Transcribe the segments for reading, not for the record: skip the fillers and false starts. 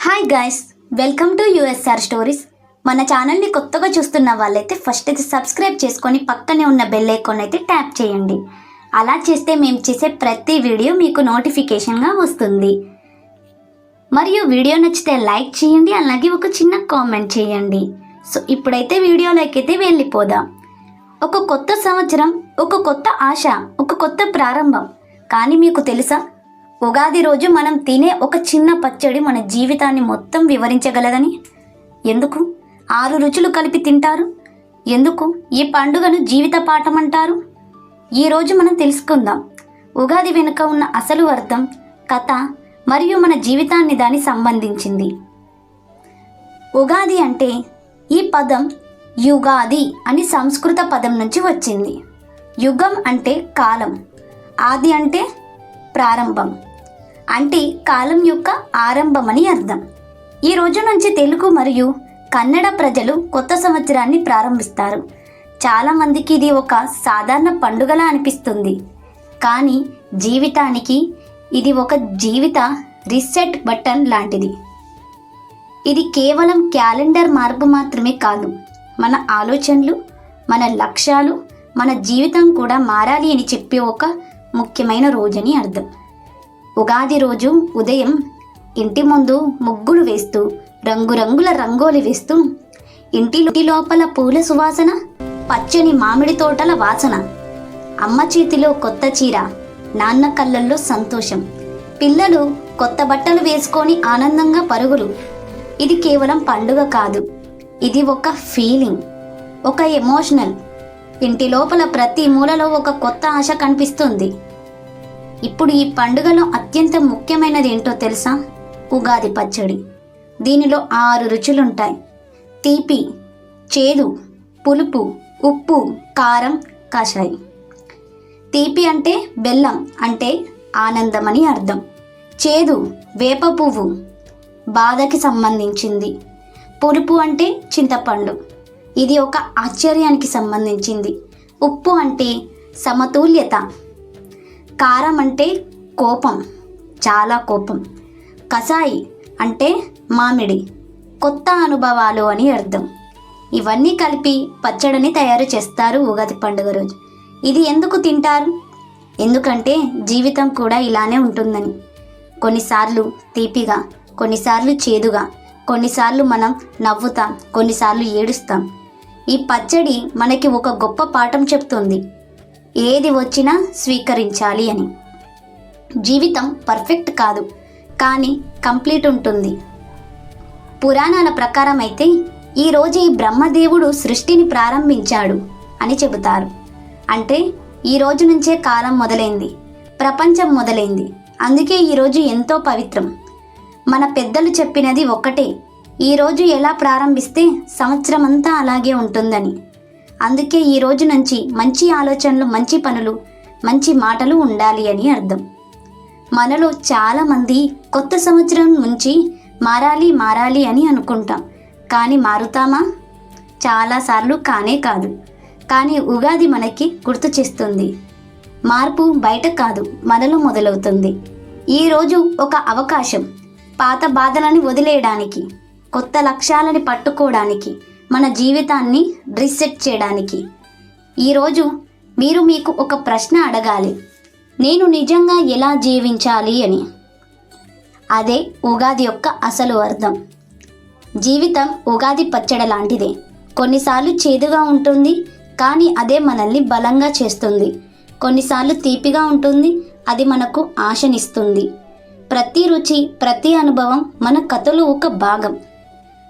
Hi guys, welcome to USR stories. మన ఛానల్ని కొత్తగా చూస్తున్న వాళ్ళైతే ఫస్ట్ అయితే సబ్స్క్రైబ్ చేసుకొని పక్కనే ఉన్న బెల్ ఐకాన్ అయితే ట్యాప్ చేయండి. అలా చేస్తే మేము చేసే ప్రతి వీడియో మీకు నోటిఫికేషన్గా వస్తుంది. మరియు వీడియో నచ్చితే లైక్ చేయండి, అలాగే ఒక చిన్న కామెంట్ చేయండి. సో ఇప్పుడైతే వీడియోలోకి అయితే వెళ్ళిపోదాం. ఒక కొత్త సంవత్సరం, ఒక కొత్త ఆశ, ఒక కొత్త ప్రారంభం. కానీ మీకు తెలుసా, ఉగాది రోజు మనం తినే ఒక చిన్న పచ్చడి మన జీవితాన్ని మొత్తం వివరించగలదని. ఎందుకు 6 రుచులు కలిపి తింటారు? ఎందుకు ఈ పండుగను జీవిత పాఠం అంటారు? ఈరోజు మనం తెలుసుకుందాం. ఉగాది వెనుక ఉన్న అసలు అర్థం, కథ మరియు మన జీవితాన్ని దాని సంబంధించింది. ఉగాది అంటే ఈ పదం యుగాది అని సంస్కృత పదం నుంచి వచ్చింది. యుగం అంటే కాలం, ఆది అంటే ప్రారంభం, అంటే కాలం యొక్క ఆరంభం అని అర్థం. ఈ రోజు నుంచి తెలుగు మరియు కన్నడ ప్రజలు కొత్త సంవత్సరాన్ని ప్రారంభిస్తారు. చాలామందికి ఇది ఒక సాధారణ పండుగలా అనిపిస్తుంది, కానీ జీవితానికి ఇది ఒక జీవిత రీసెట్ బటన్ లాంటిది. ఇది కేవలం క్యాలెండర్ మార్పు మాత్రమే కాదు, మన ఆలోచనలు, మన లక్ష్యాలు, మన జీవితం కూడా మారాలి అని చెప్పే ఒక ముఖ్యమైన రోజని అర్థం. ఉగాది రోజు ఉదయం ఇంటి ముందు ముగ్గులు వేస్తూ, రంగురంగుల రంగోలి వేస్తూ, ఇంటి లోపల పూల సువాసన, పచ్చని మామిడి తోటల వాసన, అమ్మ చేతిలో కొత్త చీర, నాన్న కళ్ళల్లో సంతోషం, పిల్లలు కొత్త బట్టలు వేసుకొని ఆనందంగా పరుగులు. ఇది కేవలం పండుగ కాదు, ఇది ఒక ఫీలింగ్, ఒక ఎమోషనల్. ఇంటి లోపల ప్రతి మూలలో ఒక కొత్త ఆశ కనిపిస్తుంది. ఇప్పుడు ఈ పండుగలో అత్యంత ముఖ్యమైనది ఏంటో తెలుసా? ఉగాది పచ్చడి. దీనిలో 6 రుచులుంటాయి: తీపి, చేదు, పులుపు, ఉప్పు, కారం, కషాయం. తీపి అంటే బెల్లం, అంటే ఆనందం అని అర్థం. చేదు వేప పువ్వు, బాధకి సంబంధించింది. పులుపు అంటే చింతపండు, ఇది ఒక ఆశ్చర్యానికి సంబంధించింది. ఉప్పు అంటే సమతుల్యత. కారం అంటే కోపం, చాలా కోపం. కషాయి అంటే మామిడి, కొత్త అనుభవాలు అని అర్థం. ఇవన్నీ కలిపి పచ్చడిని తయారు చేస్తారు ఉగాది పండుగ రోజు. ఇది ఎందుకు తింటారు? ఎందుకంటే జీవితం కూడా ఇలానే ఉంటుందని. కొన్నిసార్లు తీపిగా, కొన్నిసార్లు చేదుగా, కొన్నిసార్లు మనం నవ్వుతాం, కొన్నిసార్లు ఏడుస్తాం. ఈ పచ్చడి మనకి ఒక గొప్ప పాఠం చెప్తుంది: ఏది వచ్చినా స్వీకరించాలి అని. జీవితం పర్ఫెక్ట్ కాదు, కానీ కంప్లీట్ ఉంటుంది. పురాణాల ప్రకారం అయితే ఈరోజు ఈ బ్రహ్మదేవుడు సృష్టిని ప్రారంభించాడు అని చెబుతారు. అంటే ఈ రోజు నుంచే కాలం మొదలైంది, ప్రపంచం మొదలైంది. అందుకే ఈరోజు ఎంతో పవిత్రం. మన పెద్దలు చెప్పినది ఒక్కటే: ఈరోజు ఎలా ప్రారంభిస్తే సంవత్సరం అంతా అలాగే ఉంటుందని. అందుకే ఈ రోజు నుంచి మంచి ఆలోచనలు, మంచి పనులు, మంచి మాటలు ఉండాలి అని అర్థం. మనలో చాలామంది కొత్త సంవత్సరం నుంచి మారాలి అని అనుకుంటాం, కానీ మారుతామా? చాలాసార్లు కానే కాదు. కానీ ఉగాది మనకి గుర్తు చేస్తుంది, మార్పు బయట కాదు, మనలో మొదలవుతుంది. ఈరోజు ఒక అవకాశం, పాత బాధలని వదిలేయడానికి, కొత్త లక్ష్యాలని పట్టుకోవడానికి, మన జీవితాన్ని రీసెట్ చేయడానికి. ఈరోజు మీరు మీకు ఒక ప్రశ్న అడగాలి: నేను నిజంగా ఎలా జీవించాలి అని. అదే ఉగాది యొక్క అసలు అర్థం. జీవితం ఉగాది పచ్చడి లాంటిదే. కొన్నిసార్లు చేదుగా ఉంటుంది, కానీ అదే మనల్ని బలంగా చేస్తుంది. కొన్నిసార్లు తీపిగా ఉంటుంది, అది మనకు ఆశనిస్తుంది. ప్రతి రుచి, ప్రతి అనుభవం మన కథలో ఒక భాగం.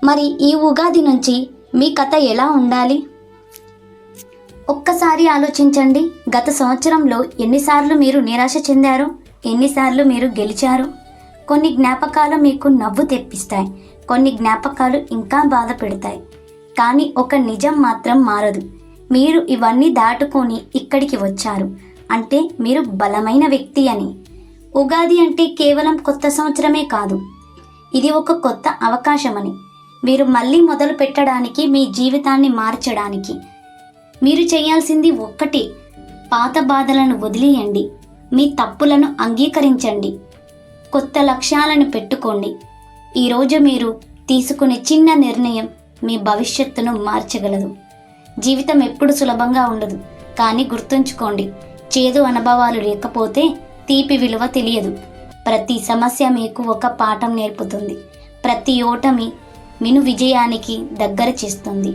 మరి ఈ ఉగాది నుంచి మీ కథ ఎలా ఉండాలి? ఒక్కసారి ఆలోచించండి. గత సంవత్సరంలో ఎన్నిసార్లు మీరు నిరాశ చెందారు? ఎన్నిసార్లు మీరు గెలిచారు? కొన్ని జ్ఞాపకాలు మీకు నవ్వు తెప్పిస్తాయి, కొన్ని జ్ఞాపకాలు ఇంకా బాధ పెడతాయి. కానీ ఒక నిజం మాత్రం మారదు: మీరు ఇవన్నీ దాటుకొని ఇక్కడికి వచ్చారు అంటే మీరు బలమైన వ్యక్తి అని. ఉగాది అంటే కేవలం కొత్త సంవత్సరమే కాదు, ఇది ఒక కొత్త అవకాశమని. మీరు మళ్ళీ మొదలు పెట్టడానికి, మీ జీవితాన్ని మార్చడానికి. మీరు చేయాల్సింది ఒక్కటే: పాత బాధలను వదిలేయండి, మీ తప్పులను అంగీకరించండి, కొత్త లక్ష్యాలను పెట్టుకోండి. ఈరోజు మీరు తీసుకునే చిన్న నిర్ణయం మీ భవిష్యత్తును మార్చగలదు. జీవితం ఎప్పుడు సులభంగా ఉండదు, కానీ గుర్తుంచుకోండి, చేదు అనుభవాలు లేకపోతే తీపి విలువ తెలియదు. ప్రతి సమస్య మీకు ఒక పాఠం నేర్పుతుంది. ప్రతి ఓటమి మిను విజయానికి దగ్గర చేస్తుంది.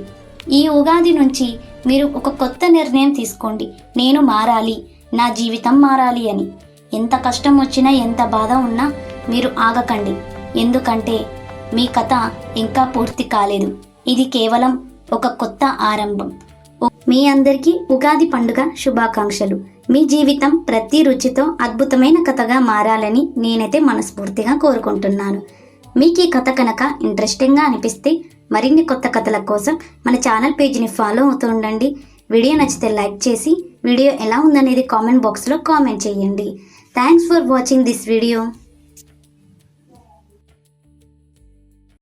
ఈ ఉగాది నుంచి మీరు ఒక కొత్త నిర్ణయం తీసుకోండి. నేను మారాలి, నా జీవితం మారాలి అని. ఎంత కష్టం వచ్చినా, ఎంత బాధ ఉన్నా మీరు ఆగకండి. ఎందుకంటే మీ కథ ఇంకా పూర్తి కాలేదు. ఇది కేవలం ఒక కొత్త ఆరంభం. మీ అందరికీ ఉగాది పండుగ శుభాకాంక్షలు. మీ జీవితం ప్రతి రుచితో అద్భుతమైన కథగా మారాలని నేనైతే మనస్ఫూర్తిగా కోరుకుంటున్నాను. మీకు ఈ కథ కనుక ఇంట్రెస్టింగ్గా అనిపిస్తే మరిన్ని కొత్త కథల కోసం మన ఛానల్ పేజ్ని ఫాలో అవుతూ ఉండండి. వీడియో నచ్చితే లైక్ చేసి వీడియో ఎలా ఉందనేది కామెంట్ బాక్స్లో కామెంట్ చేయండి. Thanks for watching this video.